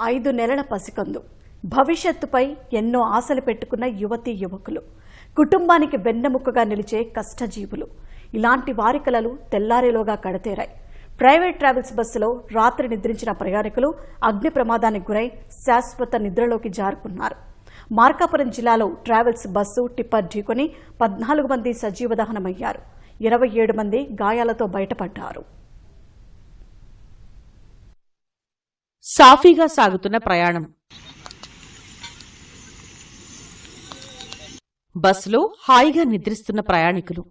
5 నెలల పసికందు భవిష్యత్తుపై ఎన్నో ఆశలు పెట్టుకున్న యువతీ యువకులు, కుటుంబానికి వెన్నెముకగా నిలిచే కష్టజీవులు. ఇలాంటి వారి కలలు తెల్లారేలోగా కడతేరాయి. ప్రైవేట్ ట్రావెల్స్ బస్సులో రాత్రి నిద్రించిన ప్రయాణికులు అగ్ని ప్రమాదానికి గురై శాశ్వత నిద్రలోకి జారుకున్నారు. మార్కాపురం జిల్లాలో ట్రావెల్స్ బస్సు టిప్పర్ ఢీకొని 14 మంది సజీవ దహనమయ్యారు. 27 మంది గాయాలతో బయటపడ్డారు. సాఫీగా సాగుతున్న ప్రయాణం. బస్సులో హాయిగా నిద్రిస్తున్న ప్రయాణికులు.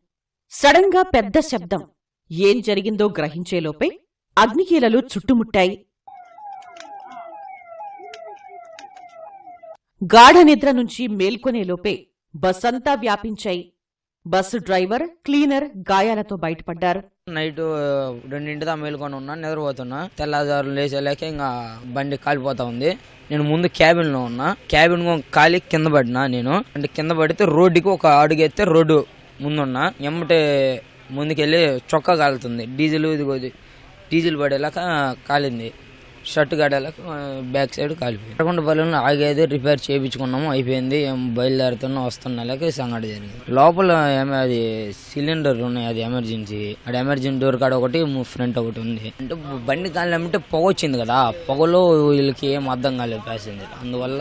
సడన్ గా పెద్ద శబ్దం. ఏం జరిగిందో గ్రహించేలోపే అగ్నికీలలు చుట్టుముట్టాయి. గాఢ నిద్ర నుంచి మేల్కొనేలోపే బస్సంతా వ్యాపించాయి. బస్సు డ్రైవర్, క్లీనర్ గాయాలతో బయటపడ్డారు. నైట్ 2 మేలుకొని ఉన్నా, నిద్రపోతున్నా. తెల్లవారు లేచేలాక ఇంకా బండి కాలిపోతా ఉంది. నేను ముందు క్యాబిన్ లో ఉన్నా. క్యాబిన్ కాలి కింద పడినా. నేను అంటే కింద పడితే రోడ్డుకి ఒక అడుగు ఎత్తే రోడ్డు ముందున్నా. ఎమ్మటే ముందుకెళ్ళి చొక్కా కాలుతుంది. డీజిల్ పడేలాక కాలింది. షర్ట్ కాడేలాక బ్యాక్ సైడ్ కాలిపోయింది. పల్లెల్లో ఆగేది, రిపేర్ చేయించుకున్నాము, అయిపోయింది. బయలుదేరుతున్నా వస్తున్నా సంగతి జరిగింది. లోపల అది సిలిండర్ ఉన్నాయి, అది ఎమర్జెన్సీ. అది ఎమర్జెన్సీ డోర్ కాడ ఒకటి, ఫ్రంట్ ఒకటి ఉంది. అంటే బండి కాలంటే పొగ వచ్చింది కదా, పొగలో వీళ్ళకి ఏం అర్థం కాలేదు ప్యాసింజర్. అందువల్ల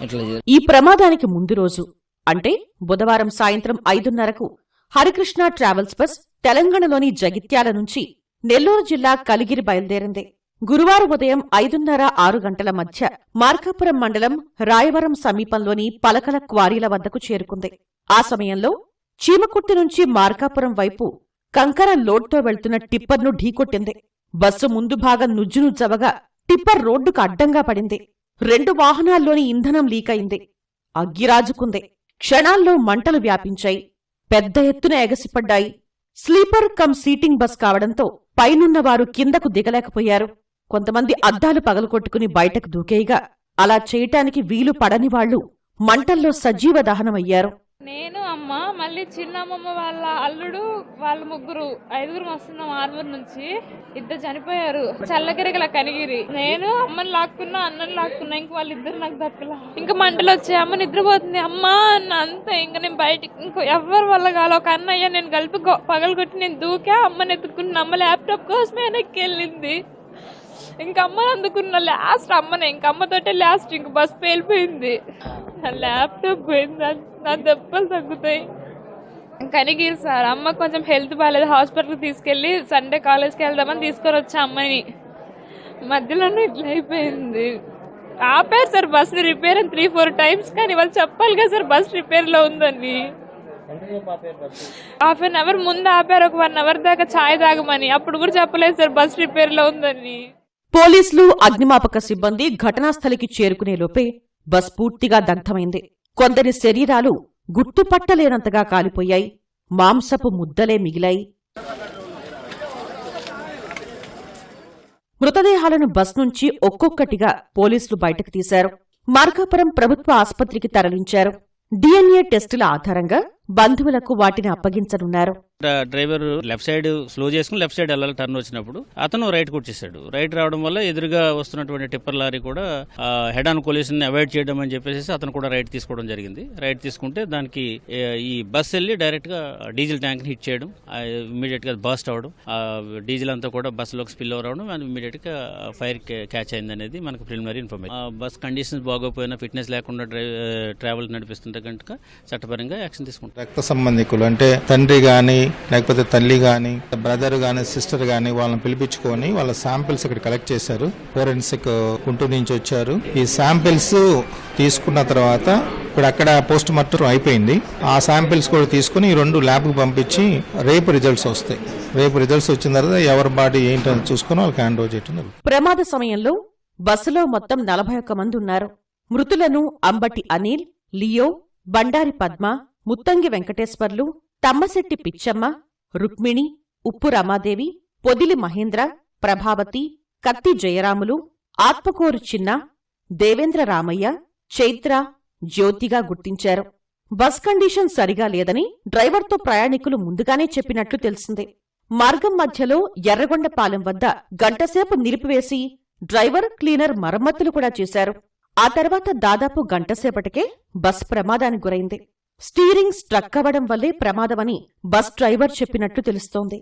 ఇట్లా. ఈ ప్రమాదానికి ముందు రోజు అంటే బుధవారం సాయంత్రం 5:30కు హరికృష్ణ ట్రావెల్స్ బస్ తెలంగాణలోని జగిత్యాల నుంచి నెల్లూరు జిల్లా కలిగిరి బయలుదేరింది. గురువారం ఉదయం 5:30-6 గంటల మధ్య మార్కాపురం మండలం రాయవరం సమీపంలోని పలకల క్వారీల వద్దకు చేరుకుంది. ఆ సమయంలో చీమకుర్తి నుంచి మార్కాపురం వైపు కంకర లోడ్తో వెళ్తున్న టిప్పర్ను ఢీకొట్టింది. బస్సు ముందు భాగం నుజ్జునుజ్జవగా టిప్పర్ రోడ్డుకు అడ్డంగా పడింది. 2 వాహనాల్లోని ఇంధనం లీకైంది. అగ్గిరాజుకుంది. క్షణాల్లో మంటలు వ్యాపించాయి. పెద్ద ఎత్తున ఎగసిపడ్డాయి. స్లీపర్ కమ్ సీటింగ్ బస్ కావడంతో పైనున్నవారు కిందకు దిగలేకపోయారు. కొంతమంది అద్దాలు పగలగొట్టుకుని బయటకు దూకేయగా అలా చేయటానికి వీలు పడని వాళ్లు మంటల్లో సజీవ దహనమయ్యారు. నేను, అమ్మ, మళ్ళీ చిన్నమ్మమ్మ వాళ్ళ అల్లుడు, వాళ్ళ ముగ్గురు, 5గురు వస్తున్నాం ఆర్మూర్ నుంచి. 2 చనిపోయారు. చల్లగిరిగల కనిగిరి. నేను అమ్మని లాక్కున్నా, అన్నని లాక్కున్నా. ఇంక వాళ్ళిద్దరు నాకు దక్కలా. ఇంకా మంటలు వచ్చాయి. అమ్మ నిద్రపోతుంది. అమ్మ అన్న అంతే. ఇంకా నేను బయటకి ఇంకో ఎవరి వల్ల కాదు. ఒక అన్నయ్య నేను కలిపి పగలగొట్టి నేను దూకా. అమ్మని ఎత్తుకున్న. అమ్మ ల్యాప్టాప్ కోసమే వెనక్కి వెళ్ళింది. ఇంక అమ్మని అందుకున్న లాస్ట్ అమ్మనే. ఇంక అమ్మతోటే లాస్ట్. ఇంక బస్ పేలిపోయింది. నా ల్యాప్టాప్ పోయింది. నా దెబ్బలు తగ్గుతాయి. కనిగిరి సార్. అమ్మ కొంచెం హెల్త్ బాగాలేదు. హాస్పిటల్కి తీసుకెళ్ళి సండే కాలేజ్కి వెళ్దామని తీసుకొని వచ్చా అమ్మని. మధ్యలోనే ఇట్లా అయిపోయింది. ఆపారు సార్ బస్ని రిపేర్ అని 3-4 టైమ్స్. కానీ వాళ్ళు చెప్పాలి కదా సార్ బస్ రిపేర్లో ఉందని. హాఫ్ అన్ అవర్ ముందు ఆపారు. ఒక 1 అవర్ దాకా ఛాయ్ తాగమని. అప్పుడు కూడా చెప్పలేదు సార్ బస్ రిపేర్లో ఉందని. పోలీసులు, అగ్నిమాపక సిబ్బంది ఘటనాస్థలికి చేరుకునేలోపే బస్ పూర్తిగా దగ్ధమైంది. కొందరి శరీరాలు గుర్తుపట్టలేనంతగా కాలిపోయాయి. మాంసపు ముద్దలే మిగిలాయి. మృతదేహాలను బస్ నుంచి ఒక్కొక్కటిగా పోలీసులు బయటకు తీశారు. మార్కాపురం ప్రభుత్వ ఆసుపత్రికి తరలించారు. DNA టెస్టుల ఆధారంగా బంధువులకు వాటిని అప్పగించనున్నారు. డ్రైవర్ లెఫ్ట్ సైడ్ స్లో చేసుకుని లెఫ్ట్ సైడ్ వెళ్ళాలి. టర్న్ వచ్చినప్పుడు అతను రైట్ కొట్టేశాడు. రైట్ రావడం వల్ల ఎదురుగా వస్తున్నటువంటి టిప్పర్ లారీ కూడా హెడ్ ఆన్ కొలిషన్ అవాయిడ్ చేయడం అని చెప్పేసి అతను కూడా రైట్ తీసుకోవడం జరిగింది. రైట్ తీసుకుంటే దానికి ఈ బస్ వెళ్ళి డైరెక్ట్ గా డీజిల్ ట్యాంక్ ని హిట్ చేయడం, ఇమీడియట్ గా బస్ట్ అవడం, డీజిల్ అంతా కూడా బస్ లోకి స్పిల్ ఓవర్ అవడం, ఇమీడియట్ గా ఫైర్ క్యాచ్ అయింది అనేది మనకు ప్రిలిమినరీ ఇన్ఫర్మేషన్. బస్ కండిషన్స్ బాగోపోయినా, ఫిట్నెస్ లేకుండా ట్రావెల్ నడిపిస్తుంటే కనుక చట్టపరంగా యాక్షన్ తీసుకుంటారు. రక్త సంబంధికులు అంటే తండ్రి గాని, లేకపోతే తల్లి గాని, బ్రదర్ గాని, సిస్టర్ గాని వాళ్ళని పిలిపించుకొని వాళ్ళ శాంపిల్స్ ఇక్కడ కలెక్ట్ చేశారు. ఫోరెన్సిక్ గుంటూరు నుంచి వచ్చారు. ఈ శాంపిల్స్ తీసుకున్న తర్వాత ఇప్పుడు అక్కడ పోస్ట్ మార్టం అయిపోయింది. ఆ శాంపిల్స్ కూడా తీసుకుని 2 ల్యాబ్కి పంపించి రేపు రిజల్ట్స్ వస్తాయి. రేపు రిజల్ట్స్ వచ్చిన తర్వాత ఎవరి బాడీ ఏంటని చూసుకుని వాళ్ళకి హ్యాండ్ ఓవర్ చేయడం. ప్రమాద సమయంలో బస్సులో మొత్తం 41 మంది ఉన్నారు. మృతులను అంబటి అనిల్, లియో, బండారి పద్మ, ముత్తంగి వెంకటేశ్వర్లు, తమ్మశెట్టి పిచ్చమ్మ, రుక్మిణి, ఉప్పు రమాదేవి, పొదిలి మహేంద్ర, ప్రభావతి, కత్తి జయరాములు, ఆత్మకూరు చిన్న, దేవేంద్ర రామయ్య, చైత్ర, జ్యోతిగా గుర్తించారు. బస్ కండిషన్ సరిగా లేదని డ్రైవర్తో ప్రయాణికులు ముందుగానే చెప్పినట్లు తెలిసింది. మార్గం మధ్యలో ఎర్రగొండపాలెం వద్ద గంటసేపు నిలిపివేసి డ్రైవర్, క్లీనర్ మరమ్మతులు కూడా చేశారు. ఆ తర్వాత దాదాపు గంటసేపటికే బస్ ప్రమాదానికి గురైంది. స్టీరింగ్ స్ట్రక్ అవ్వడం వల్లే ప్రమాదమని బస్ డ్రైవర్ చెప్పినట్లు తెలుస్తోంది.